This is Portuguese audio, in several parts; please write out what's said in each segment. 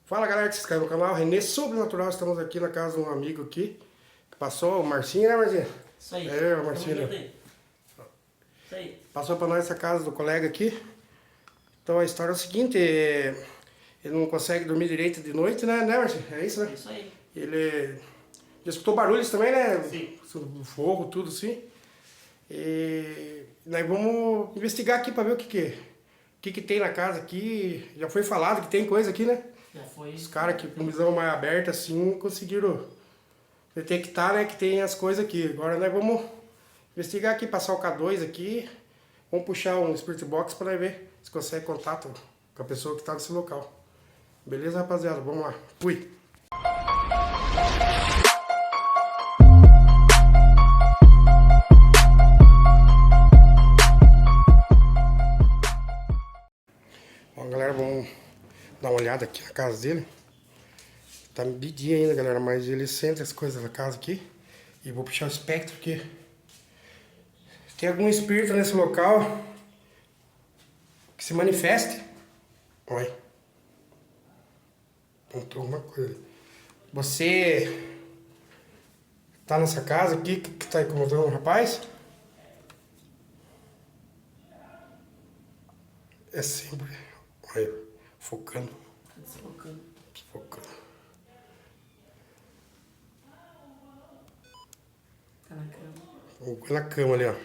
Fala galera que se inscreve no canal, Renê Sobrenatural, estamos aqui na casa de um amigo aqui, que passou, o Marcinho, né Marcinho? Isso aí. É, o Marcinho. Isso aí. Passou pra nós essa casa do colega aqui. Então a história é o seguinte, ele não consegue dormir direito de noite, né Marcinho? É isso, né? Isso aí. Ele já escutou barulhos também, né? Sim. Fogo, tudo assim. E nós vamos investigar aqui pra ver o que tem na casa aqui. Já foi falado que tem coisa aqui, né? Já foi. Os caras que com visão mais aberta assim conseguiram detectar, né, que tem as coisas aqui. Agora nós vamos investigar aqui, passar o K2 aqui. Vamos puxar um Spirit Box para nós ver se consegue contato com a pessoa que está nesse local. Beleza, rapaziada? Vamos lá. Fui! Bom, galera, vamos dar uma olhada aqui na casa dele. Tá de dia ainda, galera, mas ele sente as coisas da casa aqui. E vou puxar o espectro aqui. Tem algum espírito nesse local que se manifeste? Olha. Apontou alguma coisa ali. Você tá nessa casa aqui que tá incomodando o rapaz? É sempre. Olha, focando. Tá desfocando. Focando. Tá na cama. Na cama ali, ó.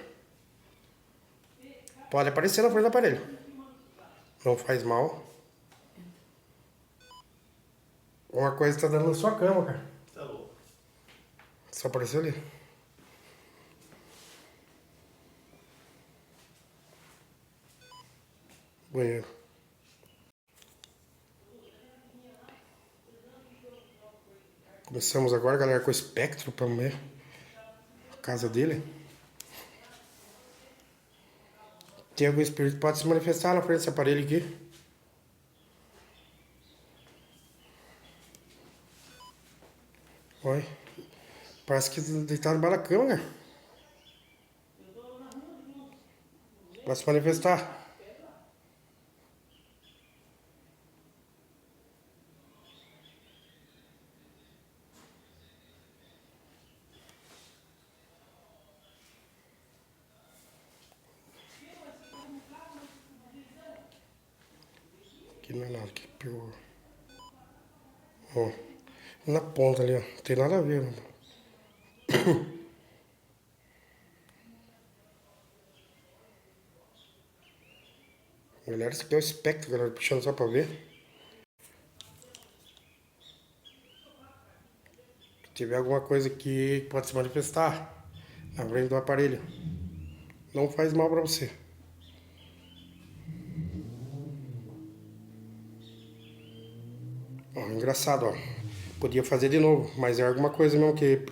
Pode aparecer na frente do aparelho. Não faz mal. Uma coisa tá dando na sua cama, cara. Tá louco. Só apareceu ali. Banheiro. Começamos agora, galera, com o espectro pra ver a casa dele. Tem algum espírito que pode se manifestar na frente desse aparelho aqui. Olha. Parece que deitado embaixo da cama, cara. Pode se manifestar. Aqui não é nada, que pegou. Ó. Na ponta ali, ó. Não tem nada a ver, mano. Galera, esse aqui é o espectro, galera, puxando só pra ver. Se tiver alguma coisa que pode se manifestar na frente do aparelho, não faz mal pra você. Ó, engraçado, ó. Podia fazer de novo, mas é alguma coisa mesmo que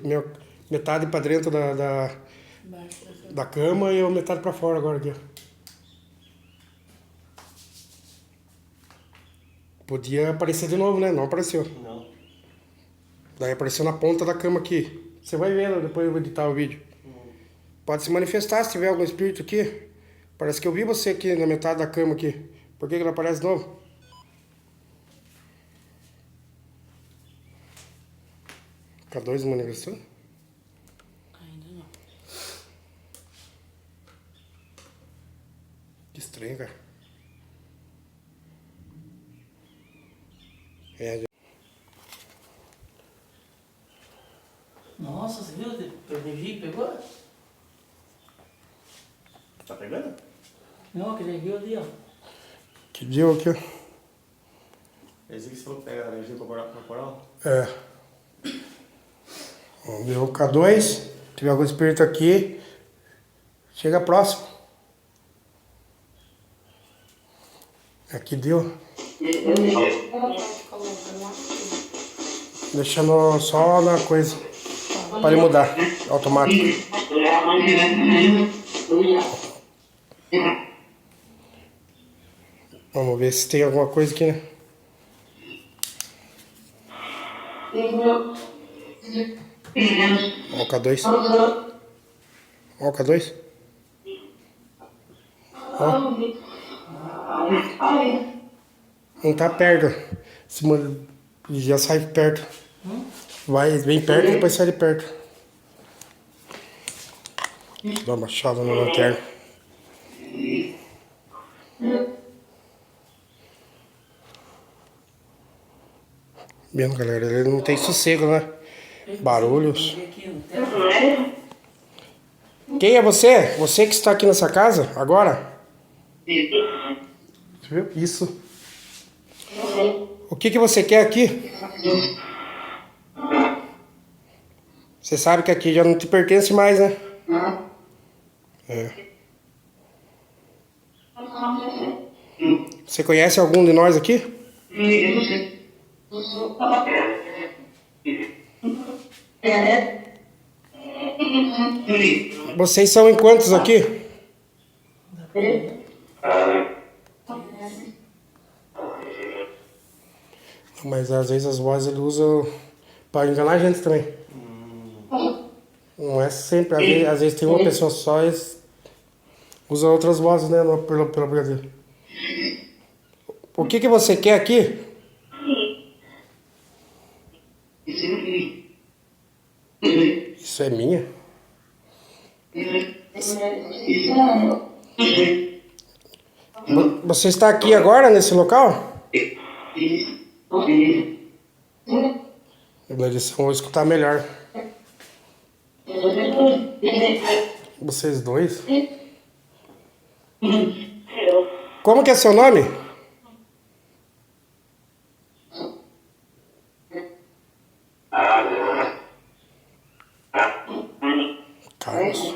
metade pra dentro da cama e a metade pra fora agora aqui, ó. Podia aparecer de novo, né? Não apareceu. Não. Daí apareceu na ponta da cama aqui. Você vai vendo, depois eu vou editar o vídeo. Pode se manifestar se tiver algum espírito aqui. Parece que eu vi você aqui na metade da cama aqui. Por que não aparece de novo? K2 manifestando? Ainda não. Que estranho, cara. É, Nossa, você viu? A energia que pegou? Tá pegando? Não, aquele viu ali, ó. que deu aqui, ó. Esse que você falou que pega a energia corporal? É. Ó, deu o K2. Se tiver algum espírito aqui, chega próximo. Aqui deu. Deixando só na coisa. Para ele mudar. Automático. Vamos ver se tem alguma coisa aqui, né? Ó o K2. Ó o K2. Ó. Não tá perto. E já sai perto. Vai bem perto e depois sai de perto. Dá uma baixada na lanterna. Vendo, galera, ele não tem sossego, né? Barulhos. Quem é você? Você que está aqui nessa casa agora? Você viu? Isso. O que você quer aqui? Você sabe que aqui já não te pertence mais, né? É. Você conhece algum de nós aqui? Vocês são em quantos aqui? Mas às vezes as vozes ele usa para enganar a gente também. Não é sempre, às vezes tem uma pessoa só e usa outras vozes, né? Pelo Brasil. O que você quer aqui? Isso é minha? Você está aqui agora, nesse local? Na edição eu vou escutar melhor. Vocês dois? Como que é seu nome? Carlos.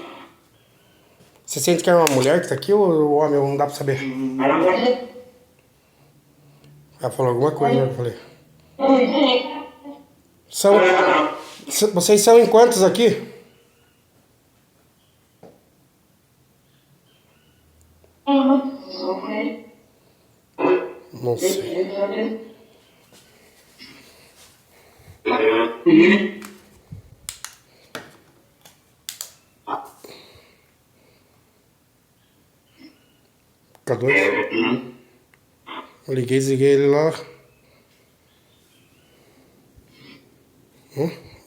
Você sente que é uma mulher que tá aqui ou o homem? Não dá pra saber. Ela falou alguma coisa, né? Eu falei. Vocês são em quantos aqui? Não sei. Cadê? Eu liguei, desliguei ele lá.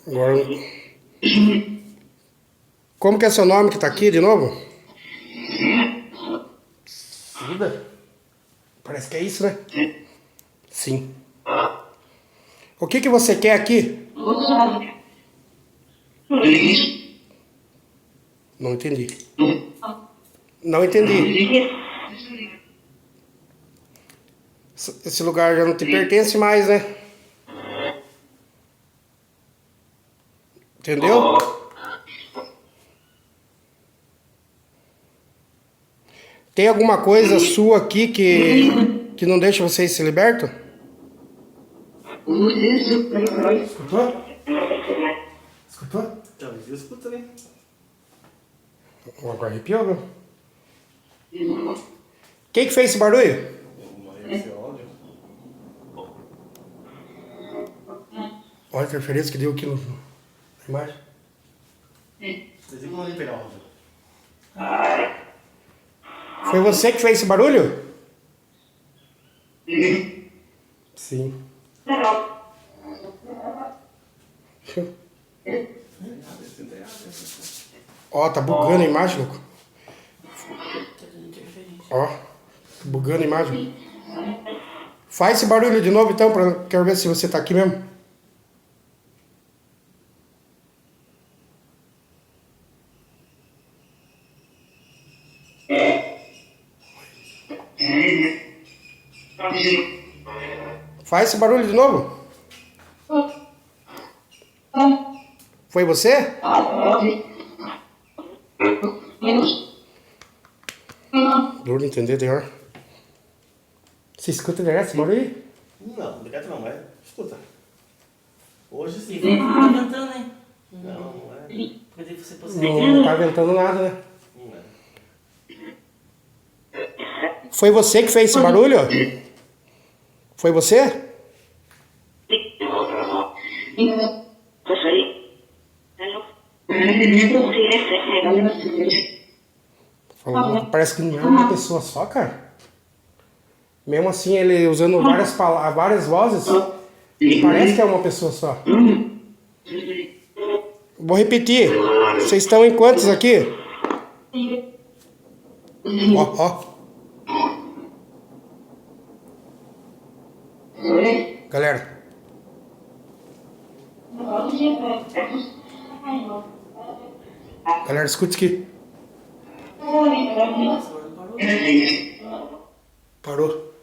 Agora. Como que é seu nome que tá aqui de novo? Cida? Parece que é isso, né? Sim. O que você quer aqui? Não entendi. Não entendi. Esse lugar já não te pertence mais, né? Entendeu? Tem alguma coisa sua aqui que não deixa vocês se libertam? Escutou? Escutou? Talvez eu escuto, né? Agora arrepiou, viu? Quem que fez esse barulho? Esse áudio. Olha a interferência que deu aqui na imagem. Vocês viram ali pegar o áudio? Foi você que fez esse barulho? Sim. Ó, tá bugando a imagem, louco. Ó, tá bugando a imagem. Faz esse barulho de novo então, quero ver se você tá aqui mesmo. Faz esse barulho de novo. Foi você? Duro de entender, tem hora. Você escuta direto esse barulho aí? Não, direto não, é. Escuta. Hoje sim. Tá ventando, hein? Não, não é. Porque você pode Não tá ventando nada, né? Não é. Foi você que fez esse barulho? Foi você? Falou, parece que não é uma pessoa só, cara. Mesmo assim, ele usando várias vozes, Parece que é uma pessoa só. Vou repetir. Vocês estão em quantos aqui? Ó, ó. Galera. Galera, escute isso aqui. Parou.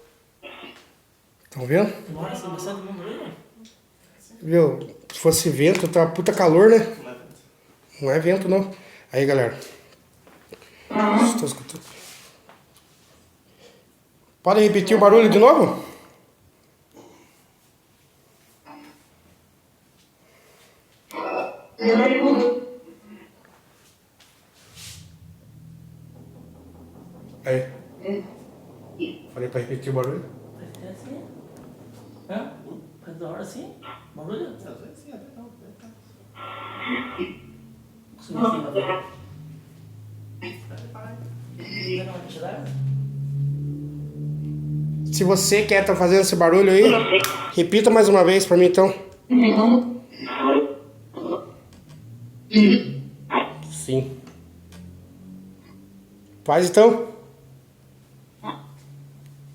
Estão vendo? Nossa, tem bastante mundo aí. Viu? Se fosse vento, tá puta calor, né? Não é vento, não. Aí, galera. Estou escutando. Podem repetir o barulho de novo? Aí. Falei pra repetir o barulho? Até assim. Hã? Faz da hora assim? Barulho? Subir em cima, né? Quer uma caixa d'água? Se você quer estar fazendo esse barulho aí, repita mais uma vez pra mim, então. Sim. Faz então.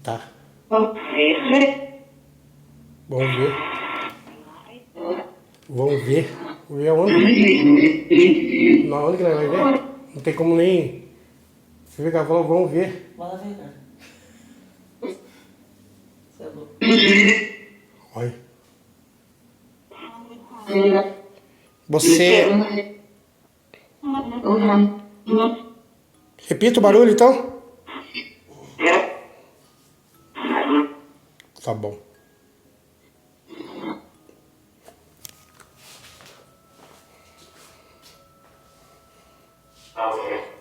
Tá. Vamos ver. Vamos ver. Vamos ver aonde? Na onde que ela vai ver? Não tem como nem... Você vê que ela falou, vamos ver. Vai lá ver, cara. Você é louco. Olha. Você... Repita o barulho, então. Tá bom.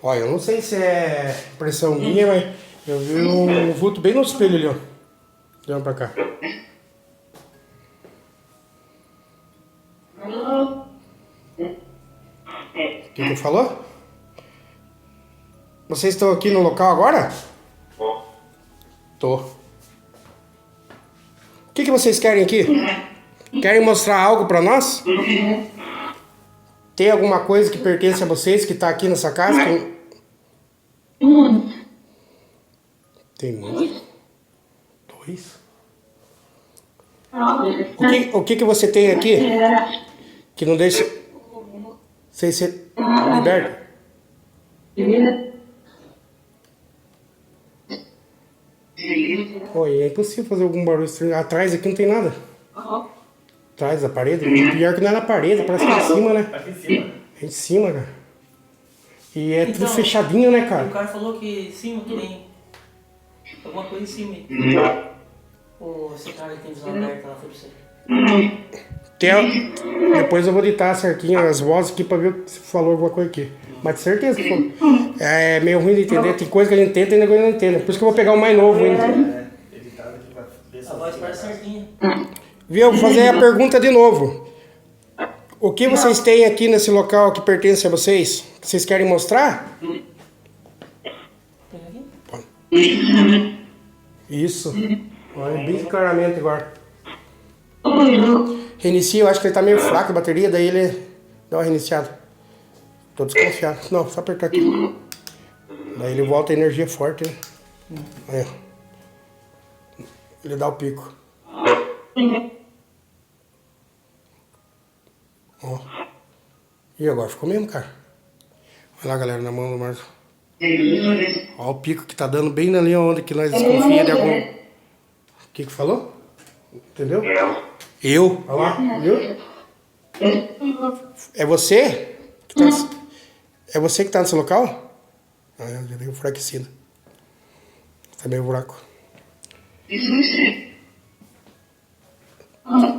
Olha, eu não sei se é impressão minha, mas eu vi um vulto bem no espelho ali, ó. Olhando pra cá. O que falou? Vocês estão aqui no local agora? Tô. O que vocês querem aqui? Querem mostrar algo pra nós? Tem alguma coisa que pertence a vocês que tá aqui nessa casa? Tem muito. 2. O que você tem aqui que não deixa você ser liberto? Oi, é impossível fazer algum barulho estranho. Atrás aqui não tem nada. Atrás da parede. Pior que não é na parede, parece que é em cima, né? Aqui em cima. É em cima, cara. E é tudo Então, fechadinho, né, O cara? cara falou que em cima tem alguma coisa em cima aí. Ou esse cara que tem visão aberta lá foi pra você. Depois eu vou editar certinho as vozes aqui pra ver se falou alguma coisa aqui. Mas de certeza que falou. É meio ruim de entender. Tem coisa que a gente tenta e ninguém não entende. Por isso que eu vou pegar o mais novo ainda. É, editado aqui pra ver se A voz parece certinha. Viu? Vou fazer a pergunta de novo. O que vocês têm aqui nesse local que pertence a vocês? Vocês querem mostrar? Pega aqui. Isso. Olha bem claramente agora. Reinicia, eu acho que ele tá meio fraco a bateria, daí ele dá uma reiniciada. Tô desconfiado. Não, só apertar aqui. Daí ele volta a energia forte, né? Aí, ó. Ele dá o pico. Ó. E agora? Ficou mesmo, cara? Olha lá, galera, na mão do Marcos. Ó o pico que tá dando bem ali onde que nós desconfia de algum... O que falou? Entendeu? Eu. Olha lá, viu? É você? É você que tá nesse local? Ah, eu já dei enfraquecido. Tá meio buraco.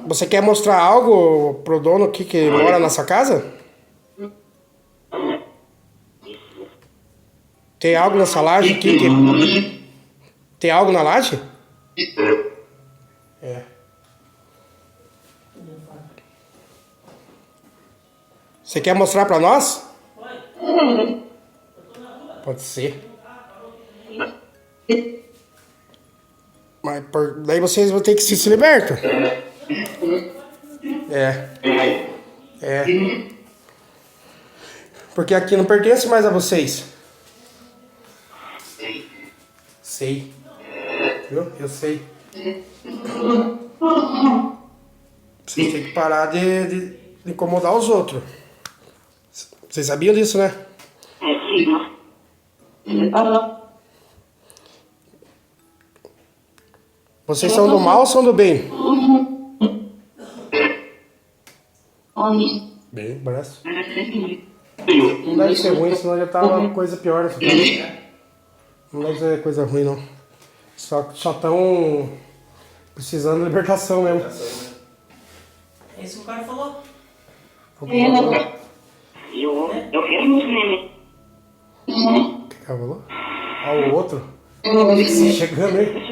Você quer mostrar algo pro dono aqui que mora nessa casa? Tem algo nessa laje aqui que... Tem algo na laje? É. Você quer mostrar pra nós? Pode ser. Mas daí vocês vão ter que se libertar. É. Porque aqui não pertence mais a vocês. Sei. Viu? Eu sei. Vocês têm que parar de incomodar os outros. Vocês sabiam disso, né? Vocês são do mal ou são do bem? Bem, braço. Não deve ser ruim, senão já tava coisa pior. Não deve ser coisa ruim, não. Só estão precisando de libertação mesmo. É isso que o cara falou. O que cara falou? Ah, o outro? Chegando aí.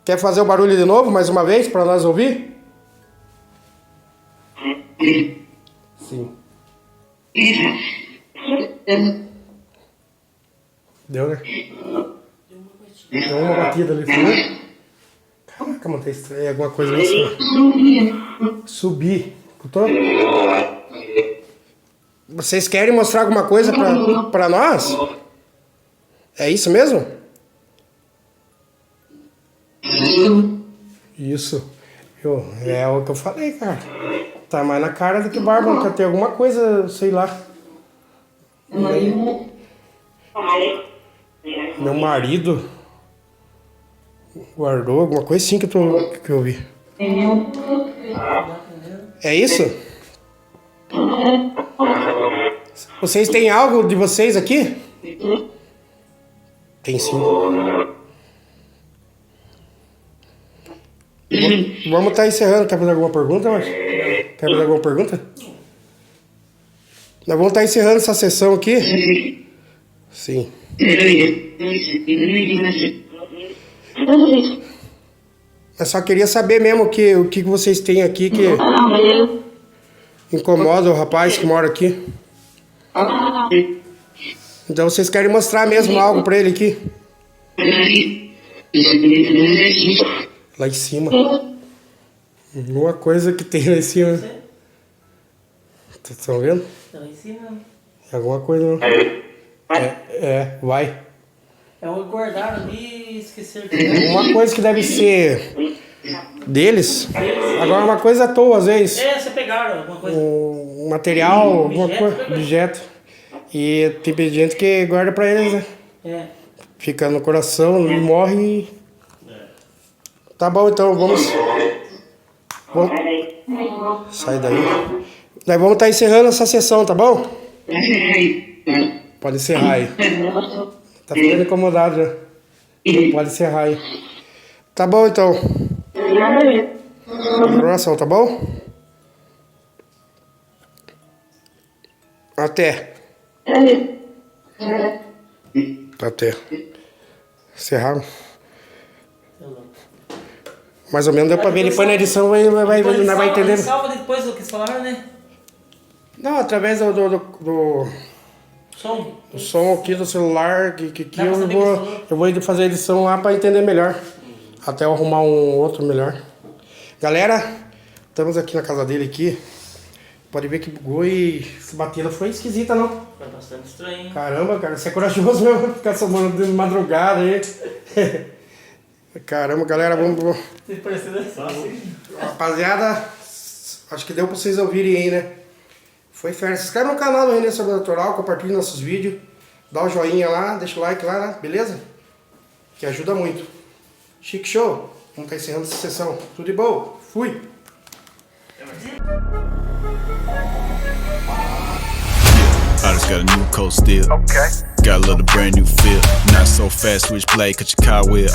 Quer fazer o barulho de novo, mais uma vez, para nós ouvir? Sim. Deu, né? Deu uma batida ali, foi? Caraca, mano, tem estranho, alguma coisa nessa. Subir. Escutou? Vocês querem mostrar alguma coisa pra nós? É isso mesmo? Isso. É o que eu falei, cara. Tá mais na cara do que barba, quer ter alguma coisa, sei lá. Meu marido guardou alguma coisa assim que eu vi. É isso? Vocês têm algo de vocês aqui? Tem sim. Vamos estar encerrando. Quer fazer alguma pergunta, Márcio? Quer fazer alguma pergunta? Nós vamos estar encerrando essa sessão aqui. Sim. Eu só queria saber mesmo o que vocês têm aqui que incomoda o rapaz que mora aqui. Então vocês querem mostrar mesmo algo pra ele aqui? Lá em cima. Alguma coisa que tem lá em cima. Vocês estão vendo? Lá em cima. Alguma coisa não. Vai. É o guardaram ali e esqueceram. Uma coisa que deve ser deles. Agora uma coisa à toa, às vezes. Você pegaram alguma coisa. Um material, alguma coisa, objeto. E tem gente que guarda pra eles, né? Fica no coração e morre. Tá bom, então, vamos. Sai daí. Nós vamos estar encerrando essa sessão, tá bom? Pode encerrar aí. Tá ficando incomodado já. Pode encerrar aí. Tá bom, então. Oração, tá bom? Até. Até. Encerraram. Mais ou menos deu pra ver. Depois na edição vai entender. Salva depois do que eles falaram, né? Não, através do som aqui do celular, que eu vou fazer a edição lá pra entender melhor. Até eu arrumar um outro melhor. Galera, estamos aqui na casa dele aqui. Pode ver que bugou e essa batida foi esquisita, não? Foi bastante estranho. Caramba, cara, você é corajoso mesmo, ficar somando de madrugada aí. Caramba, galera, vamos... Rapaziada, acho que deu pra vocês ouvirem aí, né? Foi férias. Se inscreve no canal do René Sobrenatural, compartilhe nossos vídeos, dá o joinha lá, deixa o like lá, né? Beleza? Que ajuda muito. Chique show. Vamos estar encerrando essa sessão. Tudo de bom. Fui. I just got a new coat still. Okay. Got a little brand new feel. Not so fast, switch play, cut your car with.